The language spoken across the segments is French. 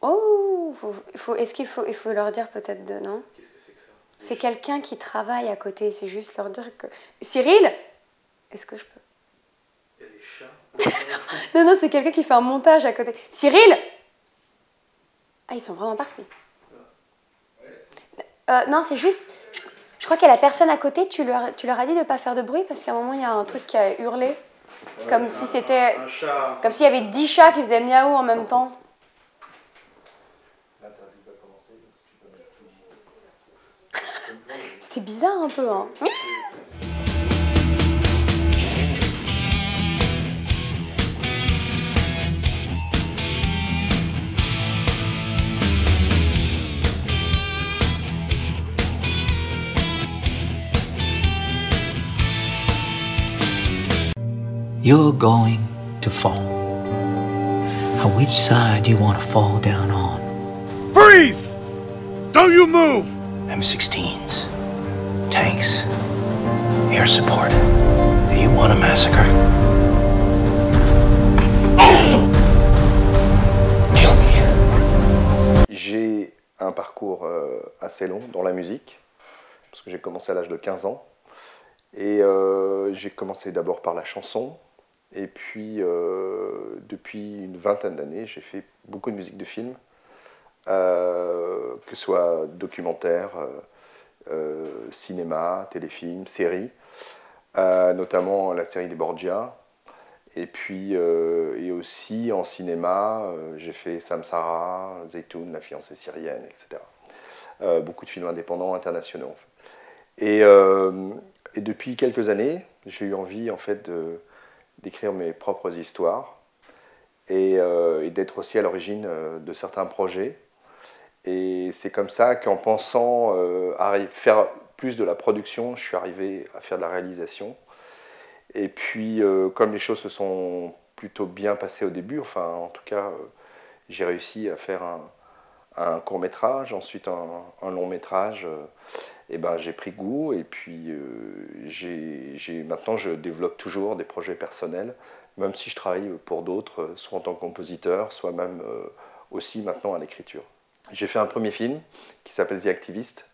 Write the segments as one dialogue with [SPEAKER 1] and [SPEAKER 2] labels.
[SPEAKER 1] Oh, il faut leur dire peut-être de non?
[SPEAKER 2] Qu'est-ce que c'est que ça?
[SPEAKER 1] C'est quelqu'un qui travaille à côté, c'est juste leur dire que... Cyril? Est-ce que je peux?
[SPEAKER 2] Il y a des chats.
[SPEAKER 1] Non, non, c'est quelqu'un qui fait un montage à côté. Cyril? Ah, ils sont vraiment partis. Non, c'est juste... Je crois qu'il y a la personne à côté, tu leur as dit de ne pas faire de bruit parce qu'à un moment, il y a un truc qui a hurlé. Comme si c'était...
[SPEAKER 2] Un chat.
[SPEAKER 1] Comme s'il y avait 10 chats qui faisaient miaou en même temps. C'était bizarre un peu, hein.
[SPEAKER 3] You're going to fall. Now, which side do you want to fall down on?
[SPEAKER 4] Freeze! Don't you move!
[SPEAKER 3] M16s, tanks, air support. You want a massacre? Kill me.
[SPEAKER 5] J'ai un parcours assez long dans la musique, parce que j'ai commencé à l'âge de 15 ans. Et j'ai commencé d'abord par la chanson, et puis depuis une vingtaine d'années, j'ai fait beaucoup de musique de film, que ce soit documentaire, cinéma, téléfilm, série, notamment la série des Borgia. Et puis et aussi en cinéma, j'ai fait Samsara, Zeytoun, La fiancée syrienne, etc. Beaucoup de films indépendants, internationaux. En fait. Et depuis quelques années, j'ai eu envie en fait d'écrire mes propres histoires et d'être aussi à l'origine de certains projets. Et c'est comme ça qu'en pensant faire plus de la production, je suis arrivé à faire de la réalisation. Et puis, comme les choses se sont plutôt bien passées au début, enfin, en tout cas, j'ai réussi à faire un court-métrage, ensuite un long-métrage. Et ben, j'ai pris goût, et puis maintenant, je développe toujours des projets personnels, même si je travaille pour d'autres, soit en tant que compositeur, soit même aussi maintenant à l'écriture. J'ai fait un premier film qui s'appelle The Activist,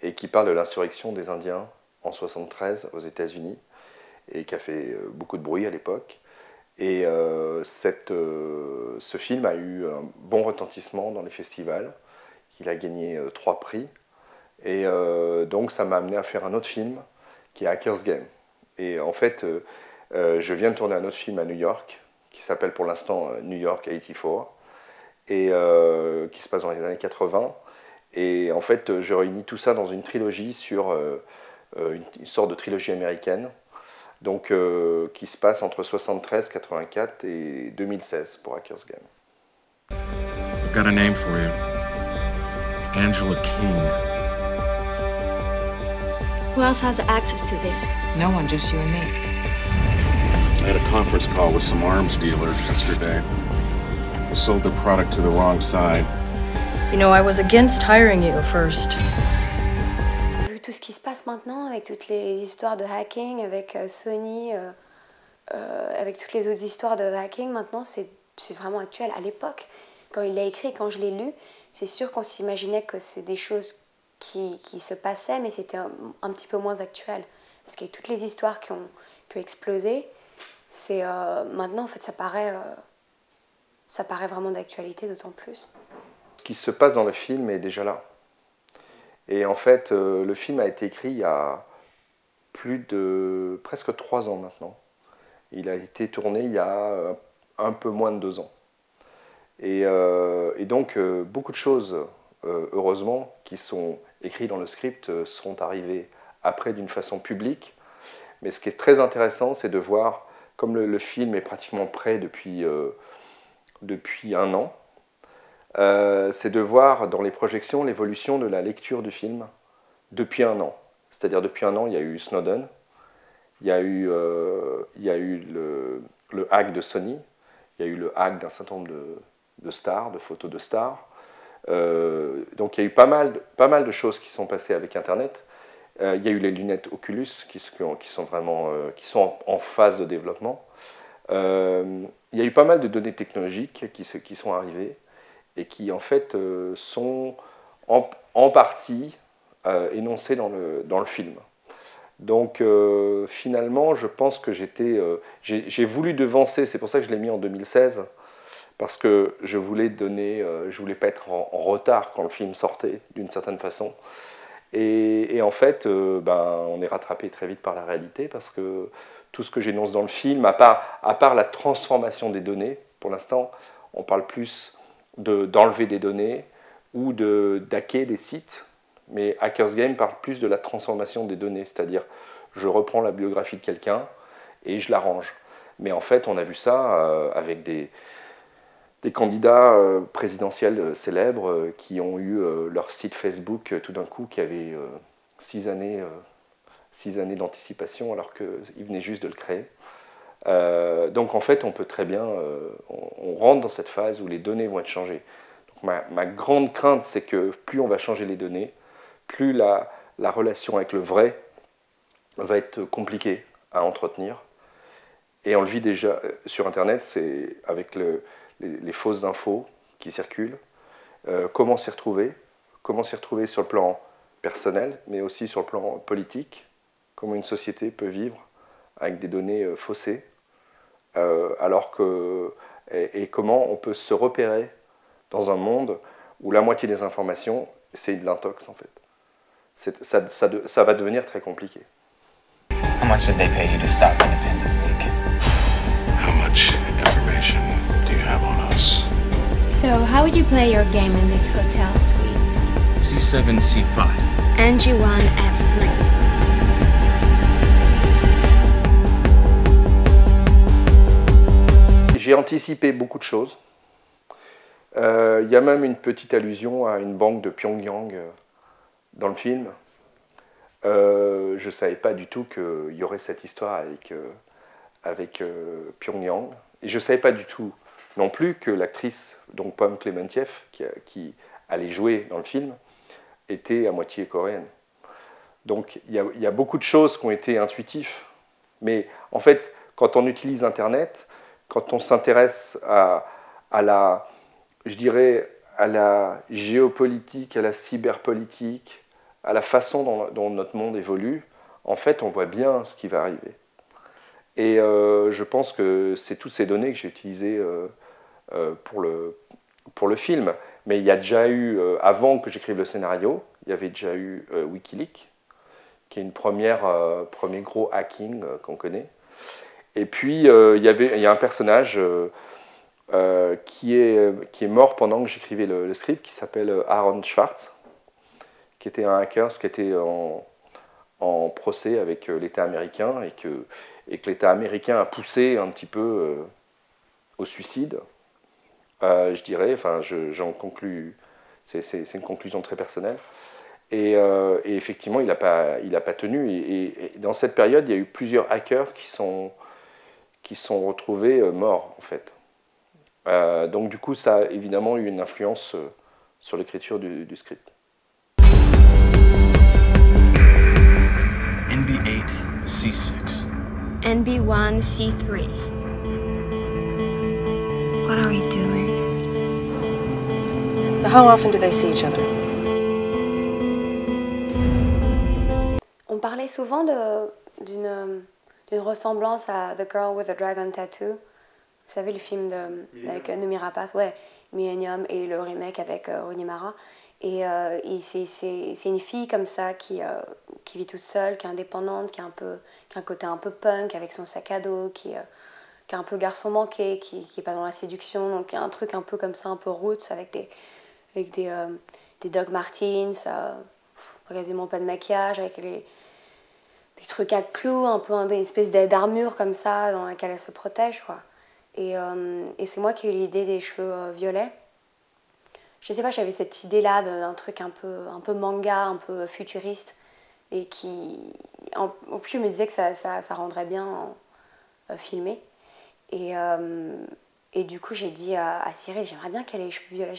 [SPEAKER 5] et qui parle de l'insurrection des Indiens en 1973 aux États-Unis, et qui a fait beaucoup de bruit à l'époque. Et ce film a eu un bon retentissement dans les festivals. Il a gagné 3 prix. Et donc ça m'a amené à faire un autre film qui est Hackers Game. Et en fait, je viens de tourner un autre film à New York, qui s'appelle pour l'instant New York 84, et qui se passe dans les années 80. Et en fait, je réunis tout ça dans une trilogie sur une sorte de trilogie américaine, donc qui se passe entre 73, 84 et 2016 pour Hackers Game.
[SPEAKER 4] I've got a name for you. Angela King.
[SPEAKER 6] Who else has access to this?
[SPEAKER 7] No one, just you and me.
[SPEAKER 4] I had a conference call with some arms dealers yesterday. They sold their product to the wrong side.
[SPEAKER 8] You know, I was against hiring you first.
[SPEAKER 1] Vu tout ce qui se passe maintenant, avec toutes les histoires de hacking, avec Sony, avec toutes les autres histoires de hacking, maintenant, c'est vraiment actuel. À l'époque, quand il l'a écrit, quand je l'ai lu, c'est sûr qu'on s'imaginait que c'est des choses qui se passaient, mais c'était un petit peu moins actuel. Parce que toutes les histoires qui ont explosé, c'est maintenant, en fait, ça paraît vraiment d'actualité, d'autant plus.
[SPEAKER 5] Ce qui se passe dans le film est déjà là. Et en fait, le film a été écrit il y a presque 3 ans maintenant. Il a été tourné il y a un peu moins de 2 ans. Et donc, beaucoup de choses, heureusement, qui sont écrites dans le script, sont arrivées après d'une façon publique. Mais ce qui est très intéressant, c'est de voir, comme le film est pratiquement prêt depuis 1 an, c'est de voir dans les projections l'évolution de la lecture du film depuis 1 an. C'est-à-dire depuis 1 an, il y a eu Snowden, il y a eu le hack de Sony, il y a eu le hack d'un certain nombre de stars, de photos de stars. Donc il y a eu pas mal de choses qui sont passées avec Internet. Il y a eu les lunettes Oculus qui sont en phase de développement. Il y a eu pas mal de données technologiques qui sont arrivées. et qui en fait sont en partie énoncés dans le film. Donc finalement, je pense que j'ai voulu devancer, c'est pour ça que je l'ai mis en 2016, parce que je voulais pas être en retard quand le film sortait, d'une certaine façon. Et en fait, on est rattrapé très vite par la réalité, parce que tout ce que j'énonce dans le film, à part la transformation des données, pour l'instant, on parle plus d'enlever des données ou d'hacker des sites, mais Hackers Game parle plus de la transformation des données, c'est-à-dire je reprends la biographie de quelqu'un et je l'arrange. Mais en fait, on a vu ça avec des candidats présidentiels célèbres qui ont eu leur site Facebook tout d'un coup qui avait 6 années d'anticipation alors qu'ils venaient juste de le créer. Donc en fait, on peut très bien, on rentre dans cette phase où les données vont être changées. Donc ma grande crainte, c'est que plus on va changer les données, plus la relation avec le vrai va être compliquée à entretenir. Et on le vit déjà sur Internet, c'est avec les fausses infos qui circulent. Comment s'y retrouver sur le plan personnel, mais aussi sur le plan politique. Comment une société peut vivre avec des données faussées, et comment on peut se repérer dans un monde où la moitié des informations, c'est de l'intox en fait. Ça va devenir très compliqué.
[SPEAKER 7] How much did they pay you to stop Independent League?
[SPEAKER 4] How much information do you have on us?
[SPEAKER 6] So, how would you play your game in this hotel suite?
[SPEAKER 7] C7, C5.
[SPEAKER 6] NG1, F3.
[SPEAKER 5] J'ai anticipé beaucoup de choses. Il y a même une petite allusion à une banque de Pyongyang dans le film. Je ne savais pas du tout qu'il y aurait cette histoire avec Pyongyang. Et je ne savais pas du tout non plus que l'actrice, donc Pom Klementieff, qui allait jouer dans le film, était à moitié coréenne. Donc il y a beaucoup de choses qui ont été intuitives. Mais en fait, quand on utilise Internet, quand on s'intéresse à la géopolitique, à la cyberpolitique, à la façon dont notre monde évolue, en fait, on voit bien ce qui va arriver. Et je pense que c'est toutes ces données que j'ai utilisées pour le film. Mais il y a déjà eu, avant que j'écrive le scénario, il y avait déjà eu Wikileaks, qui est premier gros hacking qu'on connaît. Et puis, il y a un personnage qui est mort pendant que j'écrivais le script, qui s'appelle Aaron Schwartz, qui était un hacker, qui était en procès avec l'État américain, et que l'État américain a poussé un petit peu au suicide, je dirais. Enfin, j'en conclus, c'est une conclusion très personnelle. Et effectivement, il n'a pas tenu. Et dans cette période, il y a eu plusieurs hackers qui sont retrouvés morts, en fait. Donc du coup, ça a évidemment eu une influence sur l'écriture du script.
[SPEAKER 7] NB8, C6.
[SPEAKER 6] NB1, C3. What are we doing?
[SPEAKER 8] So how often do they see each other?
[SPEAKER 1] On parlait souvent d'une ressemblance à The Girl with the Dragon Tattoo. Vous savez, le film avec Noomi Rapace, ouais, Millennium, et le remake avec Rooney Mara. Et c'est une fille comme ça qui vit toute seule, qui est indépendante, qui a un côté un peu punk avec son sac à dos, qui est un peu garçon manqué, qui est pas dans la séduction. Donc il y a un truc un peu comme ça, un peu roots, avec des Doc Martens, quasiment pas de maquillage, avec des trucs à clous, un peu une espèce d'armure comme ça dans laquelle elle se protège, quoi. Et c'est moi qui ai eu l'idée des cheveux violets. Je sais pas, j'avais cette idée-là d'un truc un peu manga, un peu futuriste, et en plus je me disais que ça rendrait bien filmé. Et du coup j'ai dit à Cyril, j'aimerais bien qu'elle ait les cheveux violets.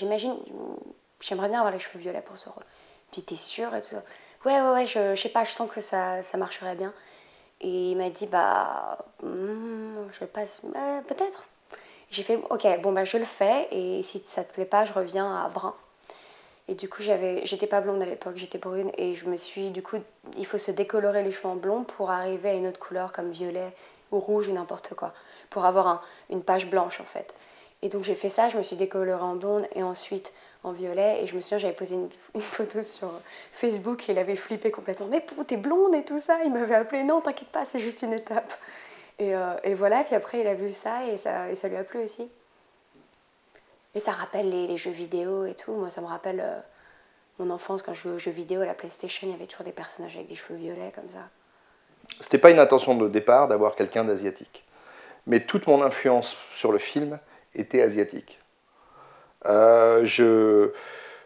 [SPEAKER 1] J'aimerais bien avoir les cheveux violets pour ce rôle. Puis t'es sûre et tout ça. Ouais, je sais pas, je sens que ça marcherait bien. Et il m'a dit, je sais pas, peut-être. J'ai fait, ok, bon bah je le fais, et si ça te plaît pas, je reviens à brun. Et du coup, j'étais pas blonde à l'époque, j'étais brune, et je me suis, du coup, il faut se décolorer les cheveux en blond pour arriver à une autre couleur comme violet ou rouge ou n'importe quoi, pour avoir une page blanche en fait. Et donc j'ai fait ça, je me suis décolorée en blonde et ensuite en violet, et je me souviens, j'avais posé une photo sur Facebook et il avait flippé complètement. Mais t'es blonde et tout ça, il m'avait appelé, non t'inquiète pas, c'est juste une étape. Et voilà, puis après il a vu ça et ça lui a plu aussi. Et ça rappelle les jeux vidéo et tout. Moi, ça me rappelle mon enfance quand je jouais aux jeux vidéo à la PlayStation. Il y avait toujours des personnages avec des cheveux violets comme ça.
[SPEAKER 5] C'était pas une intention de départ d'avoir quelqu'un d'asiatique. Mais toute mon influence sur le film était asiatique. Il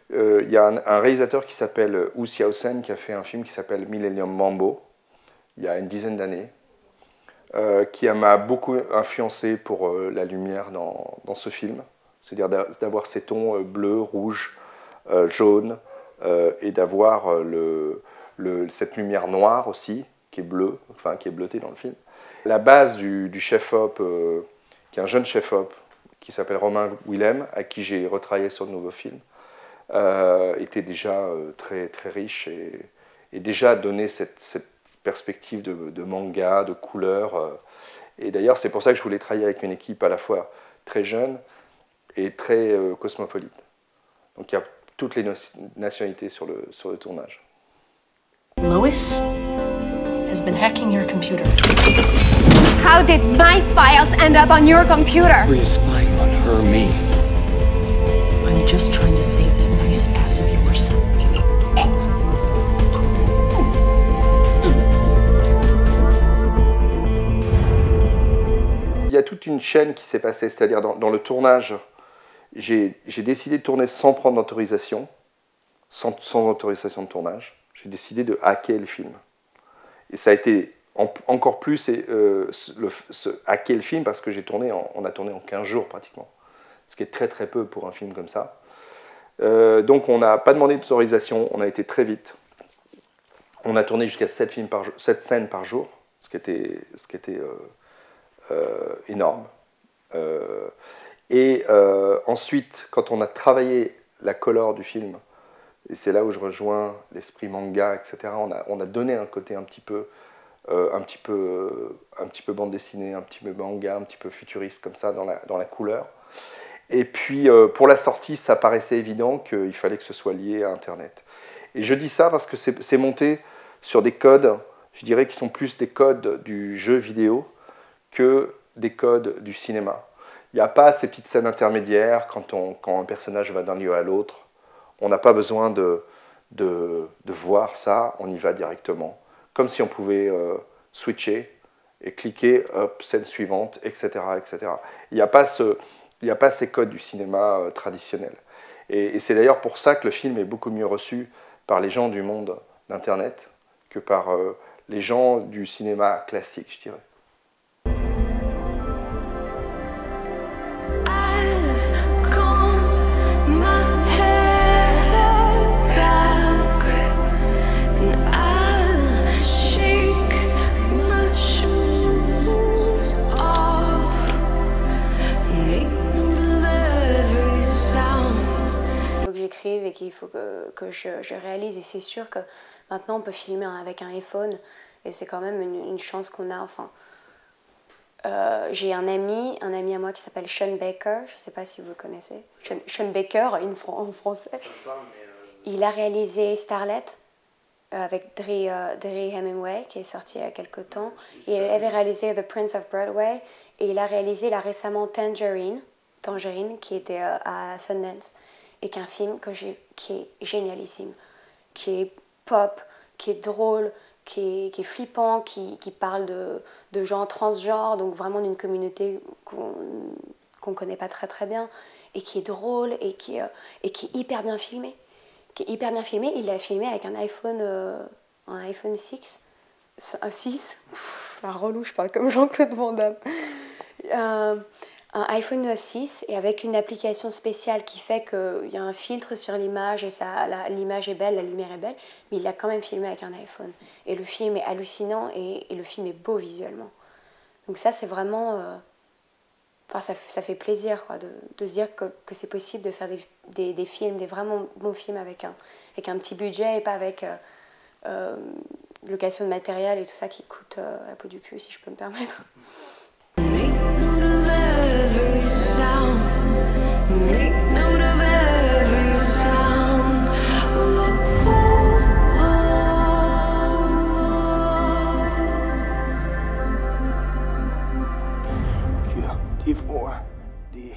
[SPEAKER 5] y a un réalisateur qui s'appelle Wu Xiaosen qui a fait un film qui s'appelle Millennium Mambo, il y a une dizaine d'années, qui m'a beaucoup influencé pour la lumière dans ce film. C'est-à-dire d'avoir ces tons bleu, rouge, jaune, et d'avoir cette lumière noire aussi, qui est bleue, enfin qui est bleutée dans le film. La base du chef-op, qui est un jeune chef-op, qui s'appelle Romain Willem, à qui j'ai retravaillé sur le nouveau film, était déjà très, très riche et déjà donné cette perspective de manga, de couleurs. Et d'ailleurs, c'est pour ça que je voulais travailler avec une équipe à la fois très jeune et très cosmopolite. Donc il y a toutes les nationalités sur le tournage.
[SPEAKER 8] Lois has been hacking your computer.
[SPEAKER 9] How did my files end up on your computer?
[SPEAKER 10] Were you spying on her, me?
[SPEAKER 8] I'm just trying to save that nice ass of yours.
[SPEAKER 5] Il y a toute une chaîne qui s'est passée, c'est-à-dire dans le tournage, j'ai décidé de tourner sans prendre d'autorisation, sans autorisation de tournage. J'ai décidé de hacker le film. Et ça a été encore plus hacker le film parce que on a tourné en 15 jours pratiquement, ce qui est très très peu pour un film comme ça. Donc on n'a pas demandé d'autorisation, on a été très vite. On a tourné jusqu'à 7 scènes par jour, ce qui était énorme. Ensuite, quand on a travaillé la color du film, et c'est là où je rejoins l'esprit manga, etc., on a donné un côté un petit peu bande dessinée, un petit peu manga, un petit peu futuriste comme ça dans la couleur. Et puis pour la sortie, ça paraissait évident qu'il fallait que ce soit lié à Internet. Et je dis ça parce que c'est monté sur des codes, je dirais, qui sont plus des codes du jeu vidéo que des codes du cinéma. Il n'y a pas ces petites scènes intermédiaires quand un personnage va d'un lieu à l'autre. On n'a pas besoin de voir ça, on y va directement. Comme si on pouvait switcher et cliquer, hop, scène suivante, etc. etc. Il n'y a pas ces codes du cinéma traditionnel. Et c'est d'ailleurs pour ça que le film est beaucoup mieux reçu par les gens du monde d'Internet que par les gens du cinéma classique, je dirais.
[SPEAKER 1] Et qu'il faut que je réalise, et c'est sûr que maintenant on peut filmer avec un iPhone et c'est quand même une chance qu'on a. Enfin, j'ai un ami à moi qui s'appelle Sean Baker, je ne sais pas si vous le connaissez. Sean Baker en français. Il a réalisé Starlet avec Dre Hemingway qui est sorti il y a quelques temps. Il avait réalisé The Prince of Broadway et il a réalisé là récemment Tangerine qui était à Sundance. Et qu'un film qui est génialissime, qui est pop, qui est drôle, qui est flippant, qui parle de gens transgenres, donc vraiment d'une communauté qu'on ne connaît pas très très bien, et qui est drôle et qui est hyper bien filmé. Il l'a filmé avec un iPhone 6. Un 6, relou, je parle comme Jean-Claude Van Damme. Un iPhone 6 et avec une application spéciale qui fait qu'il y a un filtre sur l'image et l'image est belle, la lumière est belle, mais il l'a quand même filmé avec un iPhone. Et le film est hallucinant et le film est beau visuellement. Donc ça, c'est vraiment enfin, ça fait plaisir quoi, de se dire que c'est possible de faire des films, des vraiment bons films avec un petit budget et pas avec location de matériel et tout ça qui coûte la peau du cul, si je peux me permettre.
[SPEAKER 2] Q, T4, D.